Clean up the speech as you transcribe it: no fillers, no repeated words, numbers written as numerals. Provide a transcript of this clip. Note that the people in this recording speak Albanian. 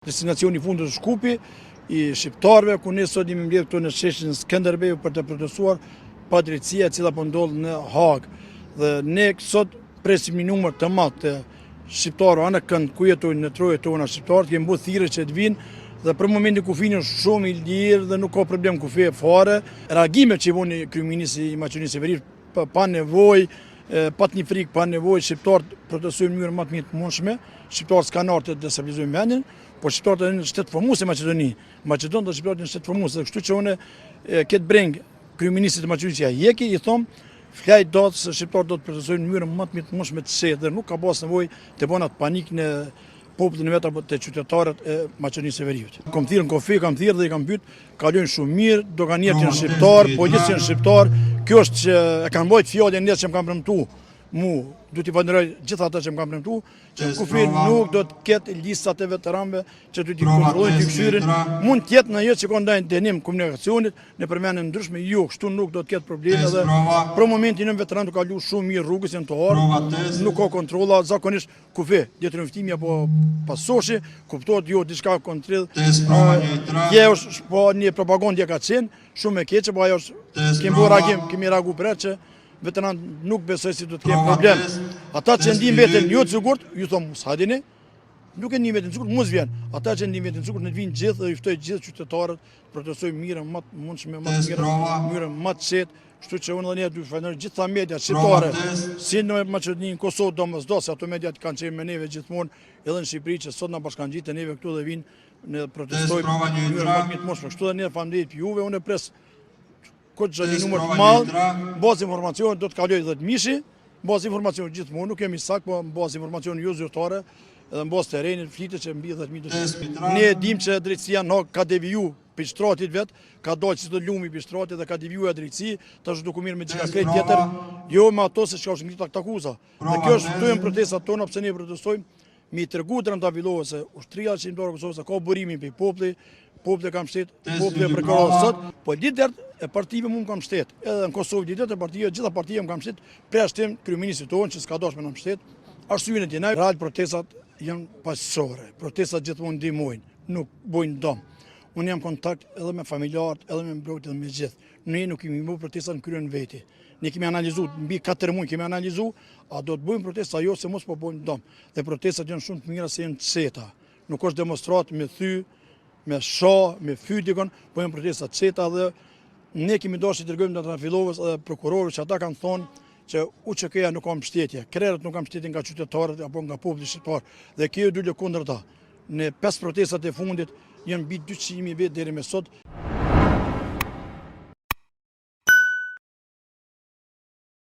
Destinacioni i fundit të Shkupi i shqiptarëve, ku ne sot jemi mbledhur këtu në sheshin Skënderbeu për të protestuar pa drejtësia e cila po ndodh në Hagë. Dhe ne sot presim një numër të madh të shqiptarëve anë kënd ku jetojnë në trojet tona shqiptarët, kemi mbush thirrje që të vinë dhe për momentin kufini është shumë i lirë dhe nuk ka problem kufi fare. Reagimet që i voni kryeministri i Maqedonisë së Veriut pa nevojë, pat një frikë, pa nevojë, shqiptarët protestojnë në mënyrë më të mirë të mundshme. Shqiptarët s'kan ardhur të destabilizojnë vendin, por shqiptarët janë në shtet formuese Maqedoni. Maqedonët dhe shqiptarët janë në shtet formuese, kështu që unë këtë breng kryeministrit të Maqedonisë ja hjeki, i thom flaj datës se shqiptarët do të protestojnë në mënyrë më të mirë të mundshme të shehtë dhe nuk ka pas nevojë të bëna panik në popullin e vet apo të qytetarët e Maqedonisë së Veriut. Kam thirrën kofi, kam thirrë dhe i kam pyet, kalojnë shumë mirë, doganierët janë shqiptar, policia janë shqiptar. Kjo është që e kanë mbajtur fjalën e që më kanë premtuar mu, du t'i falenderoj gjithë ata që më kanë premtuar, që kufi nuk do të ketë listat e veteranëve që do t'i kontrollojnë t'i kshyrin. Mund të jetë në jetë që kanë ndajnë dënim komunikacionit në përmendje ndryshme, jo, kështu nuk do të ketë probleme dhe për momentin në veteranë do kalu shumë mirë rrugës janë të ardhur, nuk ka kontrolla, zakonisht kufi dietër ftimi apo pasoshi, kuptohet jo diçka kontroll. Kjo është po një propagandë ka qenë shumë e keqe, po ajo është kemi reaguar për atë që veteranët nuk besoj si do të kemë problem. Ata që ndin veten jo të sigurt, ju thom s'hajini, nuk e ndin veten të sigurt, mos vjen. Ata që ndin veten të sigurt, ne të vinë gjithë dhe juftoj gjithë qytetarët, protestojnë mirë, më të mundshme, më të mirë, më të qetë. Kështu që unë dhe ne dy falenderoj gjitha mediat shqiptare, si në Maqedoninë, Kosovë, domosdoshmë ato mediat kanë qenë me neve gjithmonë, edhe në Shqipëri që sot na bashkangjitë neve këtu dhe vinë ne protestojmë në mënyrë më të mundshme. Kështu dhe ne faleminderit juve, unë pres këtë gjë një numër të madh, bazë informacione do të kalojë 10 mishi, bazë informacione gjithmonë, nuk kemi sakt, po bazë informacione jo zyrtare, edhe në bazë terrenit flitet që mbi 10.000. Ne e dim që drejtësia ka deviju për shtratit vet, ka dalë çdo lumi për shtratit dhe ka devijuar drejtësi, tash do me çka krejt tjetër, jo me ato se çka është ngritur takuza. Dhe kjo është këtu janë protestat tona pse ne protestojmë, mi tregu Trëndavillohet se ushtria shqiptare e Kosovës ka burimin për populli ka mbështet, populli e prekaror sot, po lider e partive mund kam mbështet. Edhe në Kosovë lider e partive, gjitha partive më kam mbështet, për ashtim kryeministrit tonë që s'ka dashur me na mbështet. Arsyet e tij, real protestat janë pasqore. Protestat gjithmonë ndihmojnë, nuk bojnë dëm. Unë jam kontakt edhe me familjarët, edhe me mbrojtjet, edhe me gjithë. Ne nuk kemi bërë protestat në kryen veti. Ne kemi analizuar, mbi 4 muaj kemi analizuar, a do të bëjmë protesta jo se mos po bojnë dëm. Dhe protestat janë shumë të mira se janë të qeta. Nuk është demonstrat me thy, me sha, me fytikon, po janë protesta të qeta dhe ne kemi dashur të dërgojmë Trëndavillovës edhe prokurorëve që ata kanë thonë që UÇK-ja nuk ka mbështetje, krerët nuk kanë mbështetje nga qytetarët apo nga populli shqiptar dhe kjo dy kundërta. Në 5 protestat e fundit janë mbi 200.000 vetë deri me sot.